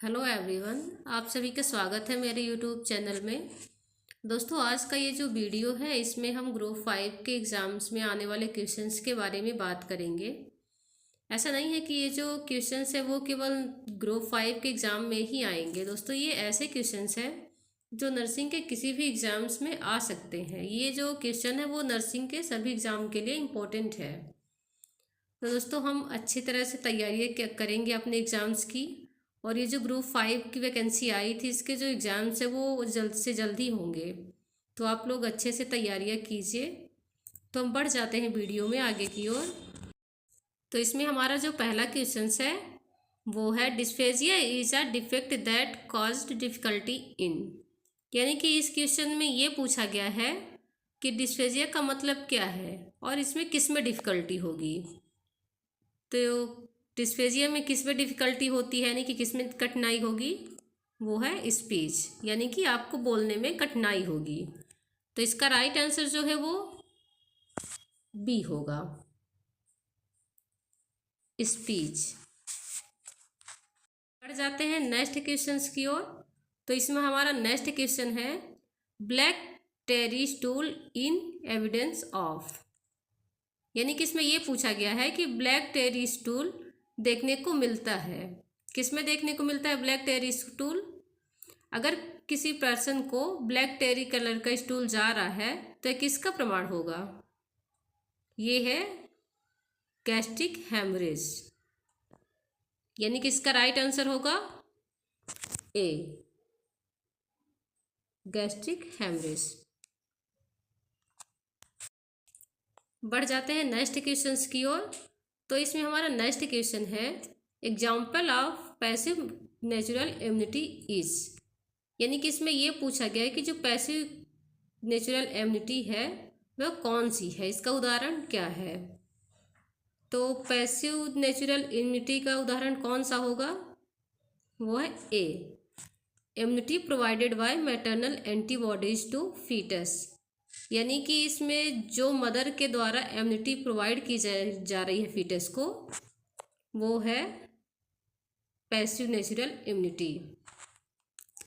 Hello everyone, आप सभी का स्वागत है मेरे यूट्यूब चैनल में। दोस्तों, आज का ये जो वीडियो है इसमें हम ग्रुप 5 के एग्ज़ाम्स में आने वाले क्वेश्चंस के बारे में बात करेंगे। ऐसा नहीं है कि ये जो क्वेश्चंस है वो केवल ग्रुप 5 के एग्ज़ाम में ही आएंगे। दोस्तों, ये ऐसे क्वेश्चंस हैं जो नर्सिंग के किसी भी एग्ज़ाम्स में आ सकते हैं। ये जो क्वेश्चन है वो नर्सिंग के सभी एग्ज़ाम के लिए इम्पोर्टेंट है। तो दोस्तों, हम अच्छी तरह से तैयारी करेंगे अपने एग्ज़ाम्स की। और ये जो ग्रुप 5 की वैकेंसी आई थी, इसके जो एग्ज़ाम्स है वो जल्द से जल्द ही होंगे। तो आप लोग अच्छे से तैयारियां कीजिए। तो हम बढ़ जाते हैं वीडियो में आगे की ओर। तो इसमें हमारा जो पहला क्वेश्चन है वो है dysphagia is a defect that caused difficulty in. यानी कि इस क्वेश्चन में ये पूछा गया है कि डिस्फेजिया का मतलब क्या है और इसमें किस में डिफ़िकल्टी होगी। तो डिस्फेजिया में किस में डिफ़िकल्टी होती है, यानी कि किस में कठिनाई होगी, वो है स्पीच, यानी कि आपको बोलने में कठिनाई होगी। तो इसका राइट आंसर जो है वो बी होगा, स्पीच। बढ़ जाते हैं नेक्स्ट क्वेश्चंस की ओर। तो इसमें हमारा नेक्स्ट क्वेश्चन है black tarry stool in evidence of. यानी कि इसमें ये पूछा गया है कि ब्लैक टेरी स्टूल देखने को मिलता है। किस में देखने को मिलता है ब्लैक टेरी स्टूल? अगर किसी पर्सन को ब्लैक टेरी कलर का स्टूल जा रहा है तो किसका प्रमाण होगा? ये है गैस्ट्रिक हेमरेज। यानी कि इसका राइट आंसर होगा ए, गैस्ट्रिक हेमरेज। बढ़ जाते हैं नेक्स्ट क्वेश्चंस की ओर। तो इसमें हमारा नेक्स्ट क्वेश्चन है example of passive natural immunity is. यानी कि इसमें यह पूछा गया है कि जो पैसिव नेचुरल इम्यूनिटी है वह कौन सी है, इसका उदाहरण क्या है। तो पैसिव नेचुरल इम्यूनिटी का उदाहरण कौन सा होगा? वो है a, immunity provided by maternal antibodies to foetus. यानी कि इसमें जो मदर के द्वारा इम्यूनिटी प्रोवाइड की जा रही है फीटस को, वो है पैसिव नेचुरल इम्यूनिटी।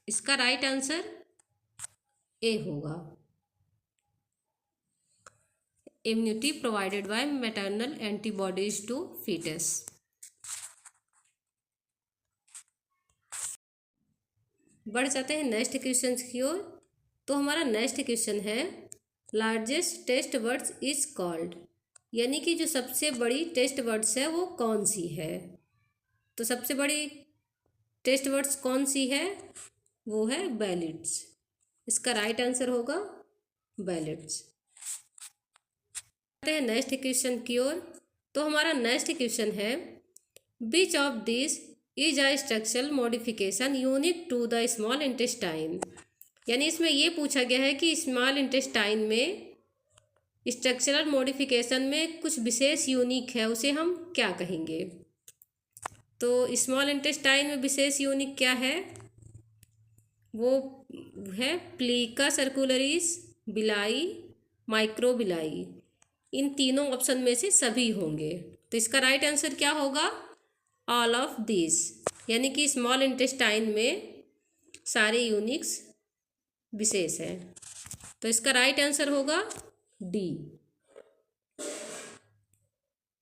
इसका राइट आंसर ए होगा, immunity provided by maternal antibodies to foetus. बढ़ जाते हैं नेक्स्ट क्वेश्चन की ओर। तो हमारा नेक्स्ट क्वेश्चन है largest test birds is called. यानी कि जो सबसे बड़ी टेस्ट बर्ड्स है वो कौन सी है। तो सबसे बड़ी टेस्ट बर्ड्स कौन सी है? वो है बैलिड्स। इसका राइट आंसर होगा बैलिड्स। आते हैं नेक्स्ट क्वेश्चन की ओर। तो हमारा नेक्स्ट क्वेश्चन है which of this is a structural modification unique to the small intestine. यानी इसमें ये पूछा गया है कि स्मॉल इंटेस्टाइन में स्ट्रक्चरल मॉडिफिकेशन में कुछ विशेष यूनिक है, उसे हम क्या कहेंगे। तो स्मॉल इंटेस्टाइन में विशेष यूनिक क्या है? वो है प्लीका सर्कुलरिस, बिलाई, माइक्रोबिलाई। इन तीनों ऑप्शन में से सभी होंगे। तो इसका राइट आंसर क्या होगा? All of this. यानी कि स्मॉल इंटेस्टाइन में सारे यूनिक्स विशेष है। तो इसका राइट आंसर होगा डी।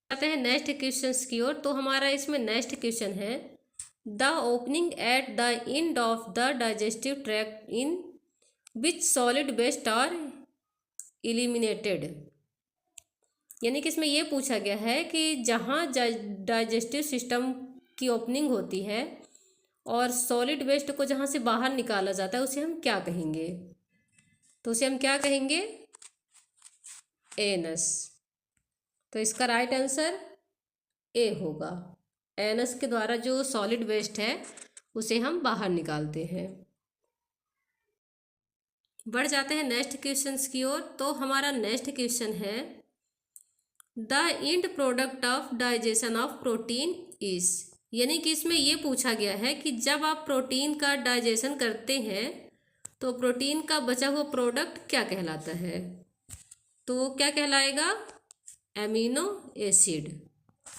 आते हैं नेक्स्ट क्वेश्चन की ओर। तो हमारा इसमें नेक्स्ट क्वेश्चन है the opening at the end of the digestive tract in which solid waste are eliminated. यानी कि इसमें यह पूछा गया है कि जहाँ डाइजेस्टिव सिस्टम की ओपनिंग होती है और सॉलिड वेस्ट को जहाँ से बाहर निकाला जाता है उसे हम क्या कहेंगे। तो उसे हम क्या कहेंगे? एनस। तो इसका राइट आंसर ए होगा। एनस के द्वारा जो सॉलिड वेस्ट है उसे हम बाहर निकालते हैं। बढ़ जाते हैं नेक्स्ट क्वेश्चंस की ओर। तो हमारा नेक्स्ट क्वेश्चन है the end product of digestion of protein is. यानी कि इसमें यह पूछा गया है कि जब आप प्रोटीन का डाइजेशन करते हैं तो प्रोटीन का बचा हुआ प्रोडक्ट क्या कहलाता है। तो वो क्या कहलाएगा? Amino acid.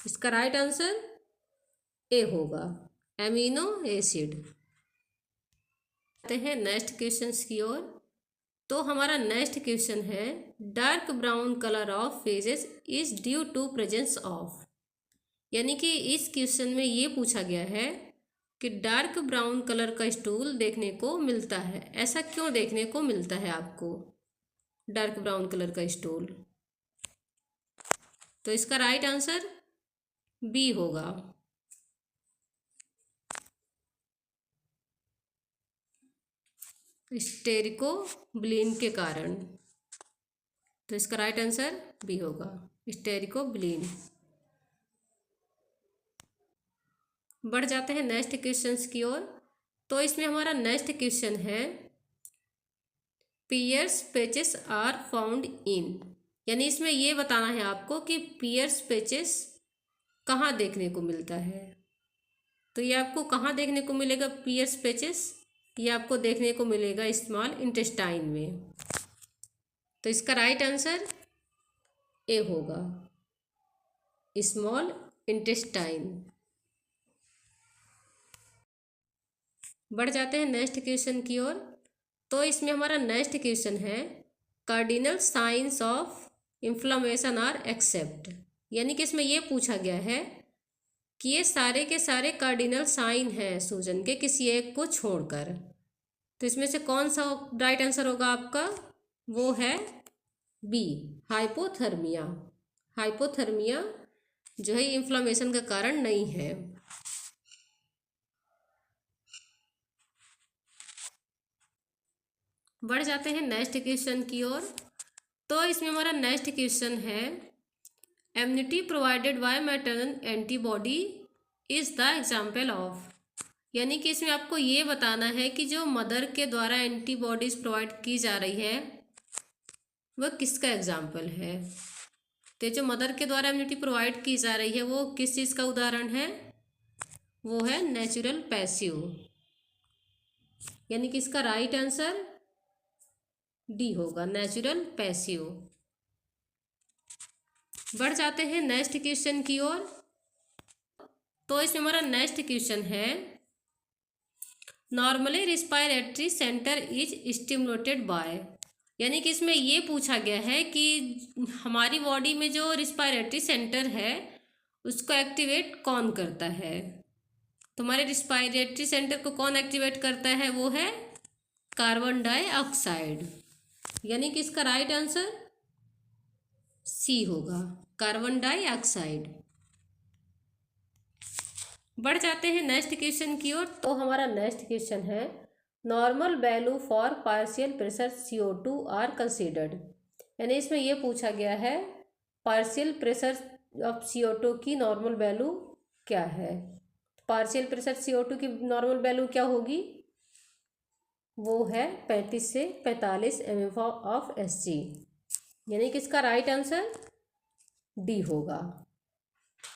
इसका राइट आंसर ए होगा, एमिनो एसिड। आते हैं नेक्स्ट क्वेश्चन की ओर। तो हमारा नेक्स्ट क्वेश्चन है dark brown colour of faeces is due to presence of. यानी कि इस क्वेश्चन में ये पूछा गया है कि डार्क ब्राउन कलर का स्टूल देखने को मिलता है, ऐसा क्यों देखने को मिलता है आपको डार्क ब्राउन कलर का स्टूल। तो इसका राइट आंसर बी होगा, स्टेरिकोबिलिन के कारण। तो इसका राइट आंसर बी होगा, स्टेरिकोबिलिन। बढ़ जाते हैं नेक्स्ट क्वेश्चंस की ओर। तो इसमें हमारा नेक्स्ट क्वेश्चन है Peyer's patches are found in. यानी इसमें ये बताना है आपको कि पियर्स पैचेस कहाँ देखने को मिलता है। तो ये आपको कहाँ देखने को मिलेगा पियर्स पैचेस, ये आपको देखने को मिलेगा स्मॉल इंटेस्टाइन में। तो इसका राइट आंसर ए होगा, स्मॉल इंटेस्टाइन। बढ़ जाते हैं नेक्स्ट क्वेश्चन की ओर। तो इसमें हमारा नेक्स्ट क्वेश्चन है cardinal signs of inflammation are except. यानी कि इसमें ये पूछा गया है कि ये सारे के सारे कार्डिनल साइन हैं सूजन के, किसी एक को छोड़कर। तो इसमें से कौन सा राइट आंसर होगा आपका, वो है बी, हाइपोथर्मिया। हाइपोथर्मिया जो है इन्फ्लामेशन का कारण नहीं है। बढ़ जाते हैं नेक्स्ट क्वेश्चन की ओर। तो इसमें हमारा नेक्स्ट क्वेश्चन है immunity provided by maternal antibody is the example of. यानी कि इसमें आपको ये बताना है कि जो मदर के द्वारा एंटीबॉडीज प्रोवाइड की जा रही है वह किसका एग्जाम्पल है। तो जो मदर के द्वारा इम्यूनिटी प्रोवाइड की जा रही है वो किस चीज़ का उदाहरण है, वो है नेचुरल पैसिव। यानी कि इसका राइट आंसर डी होगा, नेचुरल पैसिव। बढ़ जाते हैं नेक्स्ट क्वेश्चन की ओर। तो इसमें हमारा नेक्स्ट क्वेश्चन है normally respiratory centre is stimulated by. यानी कि इसमें ये पूछा गया है कि हमारी बॉडी में जो रिस्पायरेटरी सेंटर है उसको एक्टिवेट कौन करता है। तो हमारे रिस्पायरेटरी सेंटर को कौन एक्टिवेट करता है, वो है कार्बन डाइऑक्साइड। यानी कि इसका राइट आंसर सी होगा, कार्बन डाइऑक्साइड। बढ़ जाते हैं नेक्स्ट क्वेश्चन की ओर। तो हमारा नेक्स्ट क्वेश्चन है normal value for partial pressure CO2 are considered. यानी इसमें यह पूछा गया है पार्शियल प्रेशर ऑफ CO2 की नॉर्मल वैल्यू क्या है। पार्शियल प्रेशर CO2 की नॉर्मल वैल्यू क्या होगी, वो है 35 से 45 mm ऑफ Hg। यानी कि इसका राइट आंसर डी होगा,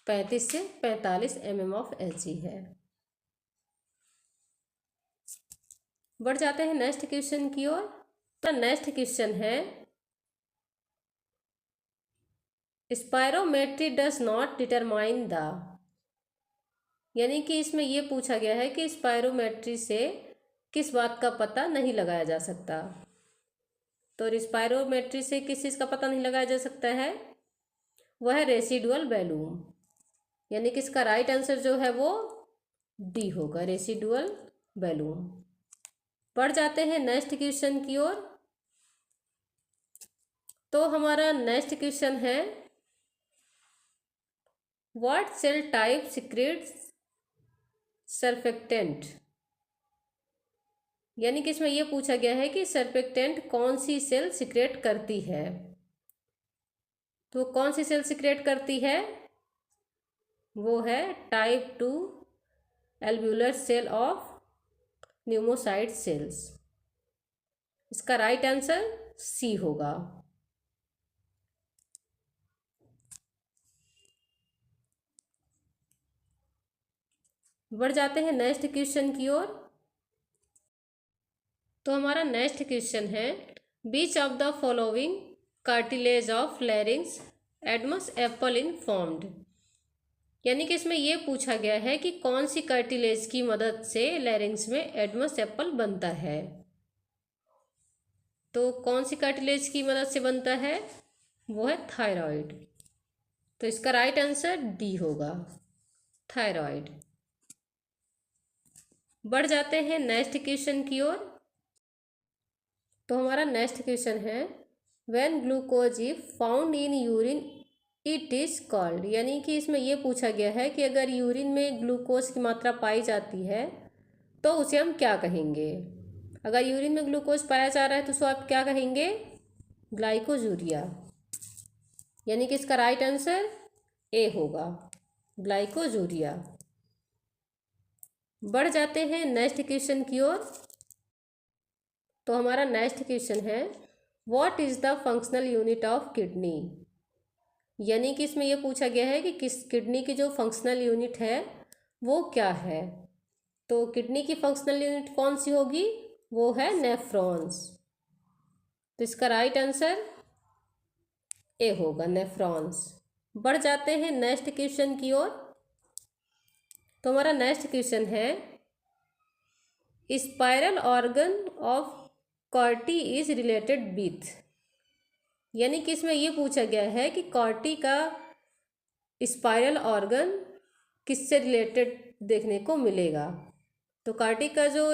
35 से 45 mm ऑफ Hg है। बढ़ जाते हैं नेक्स्ट क्वेश्चन की ओर। तो नेक्स्ट क्वेश्चन है spirometry does not determine the. यानी कि इसमें यह पूछा गया है कि स्पायरोमेट्री से किस बात का पता नहीं लगाया जा सकता। तो स्पायरोमेट्री से किस चीज़ का पता नहीं लगाया जा सकता है, वह है रेसिडुअल वैल्यूम। यानी कि इसका राइट आंसर जो है वो डी होगा, रेसिडुअल वैल्यूम। बढ़ जाते हैं नेक्स्ट क्वेश्चन की ओर। तो हमारा नेक्स्ट क्वेश्चन है what cell type secretes surfactant. यानी कि इसमें यह पूछा गया है कि सरफेक्टेंट कौन सी सेल सीक्रेट करती है। तो कौन सी सेल सीक्रेट करती है, वो है type 2 alveolar cell of pneumocyte cells. इसका राइट आंसर सी होगा। बढ़ जाते हैं नेक्स्ट क्वेश्चन की ओर। तो हमारा नेक्स्ट क्वेश्चन है which of the following cartilage of larynx Adam's apple in formed. यानी कि इसमें ये पूछा गया है कि कौन सी कार्टिलेज की मदद से लैरिंक्स में एडमस एप्पल बनता है। तो कौन सी कार्टिलेज की मदद से बनता है, वो है थायराइड। तो इसका राइट आंसर डी होगा, थायराइड। बढ़ जाते हैं नेक्स्ट क्वेश्चन की ओर। तो हमारा नेक्स्ट क्वेश्चन है when glucose is found in urine it is called. यानी कि इसमें यह पूछा गया है कि अगर यूरिन में ग्लूकोज की मात्रा पाई जाती है तो उसे हम क्या कहेंगे। अगर यूरिन में ग्लूकोज पाया जा रहा है तो उसको आप क्या कहेंगे, ग्लाइकोजूरिया। यानी कि इसका राइट आंसर ए होगा, ग्लाइकोजूरिया। बढ़ जाते हैं नेक्स्ट क्वेश्चन की ओर। तो हमारा नेक्स्ट क्वेश्चन है what is the functional unit of kidney. यानी कि इसमें यह पूछा गया है कि किस किडनी की जो फंक्शनल यूनिट है वो क्या है। तो किडनी की फंक्शनल यूनिट कौन सी होगी, वो है नेफ्रॉन्स। तो इसका राइट आंसर ए होगा, नेफ्रॉन्स। बढ़ जाते हैं नेक्स्ट क्वेश्चन की ओर। तो हमारा नेक्स्ट क्वेश्चन है spiral organ of कॉर्टी is related with. यानी कि इसमें यह पूछा गया है कि कॉर्टी का स्पाइरल ऑर्गन किससे रिलेटेड देखने को मिलेगा। तो कॉर्टी का जो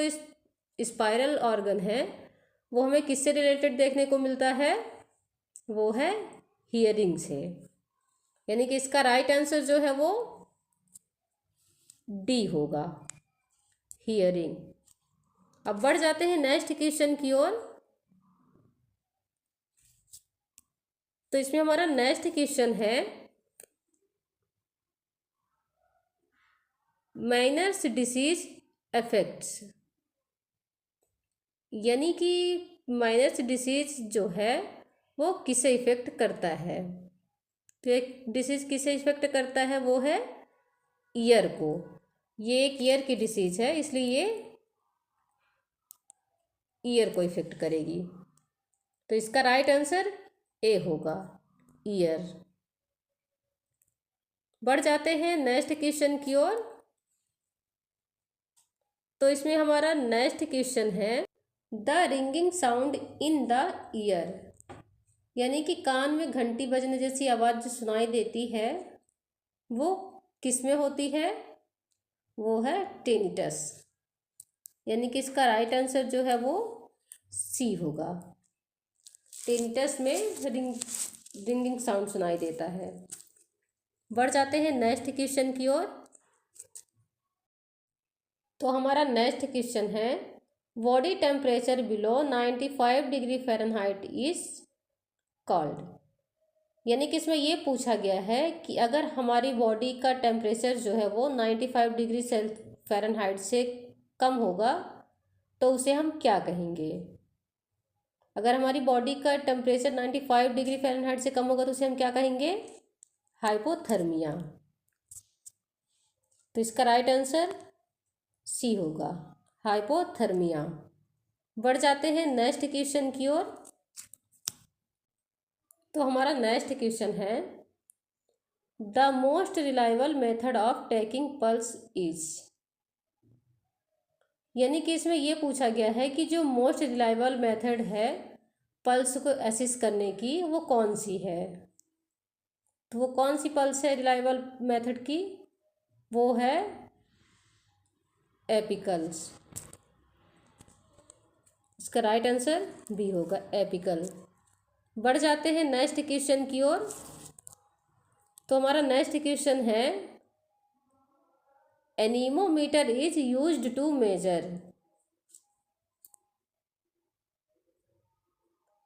स्पाइरल ऑर्गन है वो हमें किससे रिलेटेड देखने को मिलता है, वो है हियरिंग से। यानी कि इसका राइट आंसर जो है वो डी होगा, हियरिंग। अब बढ़ जाते हैं नेक्स्ट क्वेश्चन की ओर। तो इसमें हमारा नेक्स्ट क्वेश्चन है माइनर्स डिसीज इफेक्ट्स। यानी कि माइनर्स डिसीज जो है वो किसे इफेक्ट करता है। तो एक डिसीज किसे इफेक्ट करता है, वो है ईयर को। ये एक ईयर की डिसीज है, इसलिए ये ईयर को इफेक्ट करेगी। तो इसका राइट आंसर ए होगा, ईयर। बढ़ जाते हैं नेक्स्ट क्वेश्चन की ओर। तो इसमें हमारा नेक्स्ट क्वेश्चन है the ringing sound in the year. यानी कि कान में घंटी बजने जैसी आवाज़ जो सुनाई देती है वो किस में होती है, वो है टिनिटस। यानी कि इसका राइट आंसर जो है वो सी होगा, टिनिटस में रिंगिंग साउंड सुनाई देता है। बढ़ जाते हैं नेक्स्ट क्वेश्चन की ओर। तो हमारा नेक्स्ट क्वेश्चन है body temperature below 95 degree Fahrenheit is called. यानी कि इसमें ये पूछा गया है कि अगर हमारी बॉडी का टेम्परेचर जो है वो 95 डिग्री फ़ारेनहाइट से कम होगा तो उसे हम क्या कहेंगे। अगर हमारी बॉडी का टेम्परेचर 95 डिग्री फ़ारेनहाइट से कम होगा तो उसे हम क्या कहेंगे, हाइपोथर्मिया। तो इसका राइट आंसर सी होगा, हाइपोथर्मिया। बढ़ जाते हैं नेक्स्ट क्वेश्चन की ओर। तो हमारा नेक्स्ट क्वेश्चन है the most reliable method of taking pulse is. यानी कि इसमें यह पूछा गया है कि जो मोस्ट रिलायबल मेथड है पल्स को एसेस करने की वो कौन सी है। तो वो कौन सी पल्स है रिलायबल मेथड की, वो है एपिकल्स। इसका राइट आंसर बी होगा, एपिकल। बढ़ जाते हैं नेक्स्ट क्वेश्चन की ओर। तो हमारा नेक्स्ट क्वेश्चन है anemometer is used to major.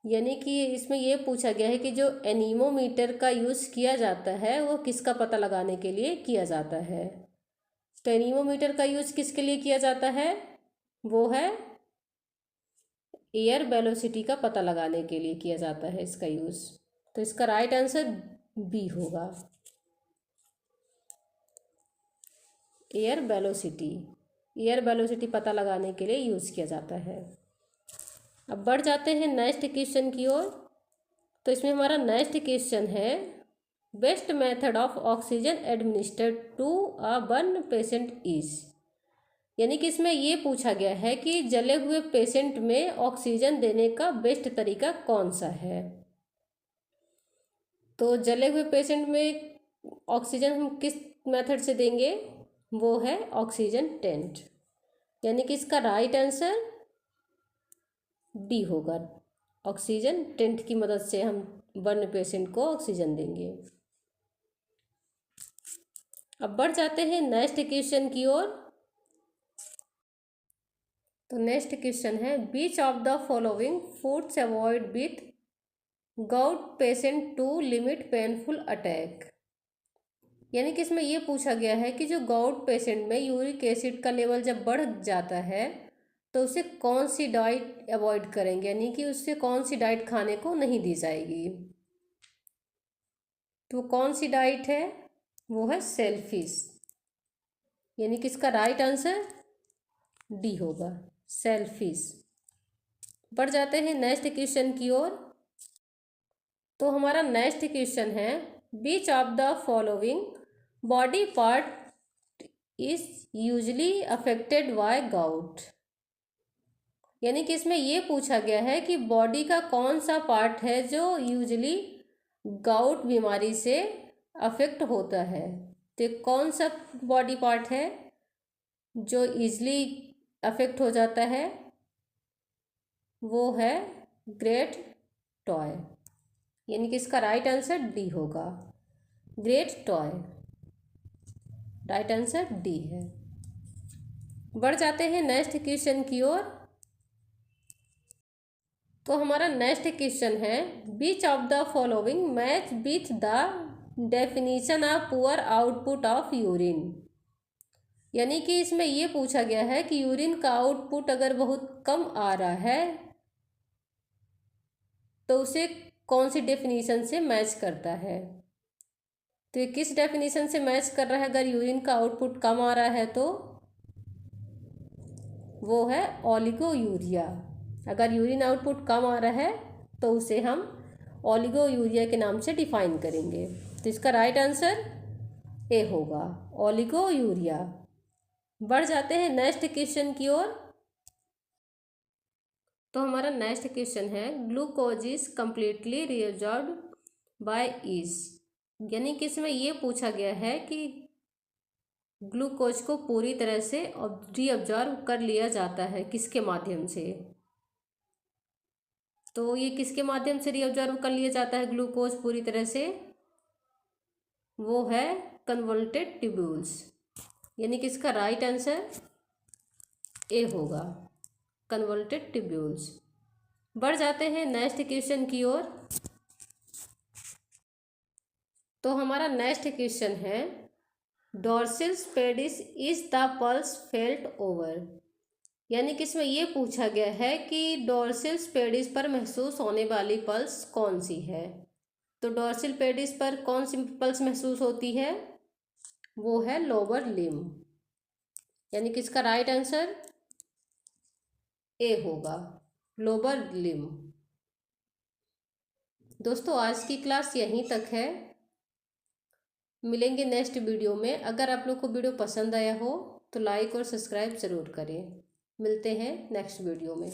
यानी कि इसमें यह पूछा गया है कि जो एनीमोमीटर का यूज़ किया जाता है वो किसका पता लगाने के लिए किया जाता है। तो एनीमोमीटर का यूज़ किसके लिए किया जाता है, वो है एयर वेलोसिटी का पता लगाने के लिए किया जाता है इसका यूज़। तो इसका राइट आंसर बी होगा, एयर वेलोसिटी। एयर वेलोसिटी पता लगाने के लिए यूज़ किया जाता है। अब बढ़ जाते हैं नेक्स्ट क्वेश्चन की ओर। तो इसमें हमारा नेक्स्ट क्वेश्चन है best method of oxygen administered to a burn patient is. यानी कि इसमें ये पूछा गया है कि जले हुए पेशेंट में ऑक्सीजन देने का बेस्ट तरीका कौन सा है। तो जले हुए पेशेंट में ऑक्सीजन हम किस मेथड से देंगे, वो है ऑक्सीजन टेंट। यानी कि इसका राइट आंसर डी होगा। ऑक्सीजन टेंट की मदद से हम बर्न पेशेंट को ऑक्सीजन देंगे। अब बढ़ जाते हैं नेक्स्ट क्वेश्चन की ओर। तो नेक्स्ट क्वेश्चन है which of the following foods avoid with gout patient to limit painful attack. यानी कि इसमें यह पूछा गया है कि जो गाउट पेशेंट में यूरिक एसिड का लेवल जब बढ़ जाता है तो उसे कौन सी डाइट अवॉइड करेंगे, यानी कि उससे कौन सी डाइट खाने को नहीं दी जाएगी। तो कौन सी डाइट है, वो है सेलफिश। यानी कि इसका राइट आंसर डी होगा, सेलफिश। बढ़ जाते हैं नेक्स्ट क्वेश्चन की ओर। तो हमारा नेक्स्ट क्वेश्चन है which of the following body part is usually affected by gout. यानी कि इसमें ये पूछा गया है कि बॉडी का कौन सा पार्ट है जो यूजली गाउट बीमारी से अफेक्ट होता है। तो कौन सा बॉडी पार्ट है जो ईजली अफेक्ट हो जाता है, वो है ग्रेट टॉय। यानी कि इसका राइट आंसर डी होगा, great toy. Right answer D है। बढ़ जाते हैं नेक्स्ट क्वेश्चन की ओर। तो हमारा नेक्स्ट क्वेश्चन है which of the following match with the definition of poor output of urine. यानी कि इसमें यह पूछा गया है कि यूरिन का आउटपुट अगर बहुत कम आ रहा है तो उसे कौन सी डेफिनेशन से मैच करता है। तो ये किस डेफिनेशन से मैच कर रहा है, अगर यूरिन का आउटपुट कम आ रहा है तो वो है ओलिगोयूरिया। अगर यूरिन आउटपुट कम आ रहा है तो उसे हम ओलिगोयूरिया के नाम से डिफाइन करेंगे। तो इसका राइट आंसर ए होगा, ओलिगोयूरिया। बढ़ जाते हैं नेक्स्ट क्वेश्चन की ओर। तो हमारा नेक्स्ट क्वेश्चन है glucose is completely reabsorbed by ईज। यानी कि इसमें यह पूछा गया है कि ग्लूकोज को पूरी तरह से रीअब्जॉर्ब कर लिया जाता है किसके माध्यम से। तो ये किसके माध्यम से रीअब्जॉर्ब कर लिया जाता है ग्लूकोज पूरी तरह से, वो है कन्वोल्टेड ट्यूब्यूल्स। यानी कि इसका राइट आंसर ए होगा, कन्वोल्टेड ट्यूब्यूल्स। बढ़ जाते हैं नेक्स्ट क्वेश्चन की ओर। तो हमारा नेक्स्ट क्वेश्चन है dorsal pedis is the pulse felt over. यानी कि इसमें यह पूछा गया है कि डोर्सल पेडिस पर महसूस होने वाली पल्स कौन सी है। तो डोर्सल पेडिस पर कौन सी पल्स महसूस होती है, वो है लोअर लिम। यानी कि इसका राइट आंसर ए होगा, लोअर लिम। दोस्तों आज की क्लास यहीं तक है, मिलेंगे नेक्स्ट वीडियो में। अगर आप लोग को वीडियो पसंद आया हो तो लाइक और सब्सक्राइब ज़रूर करें। मिलते हैं नेक्स्ट वीडियो में।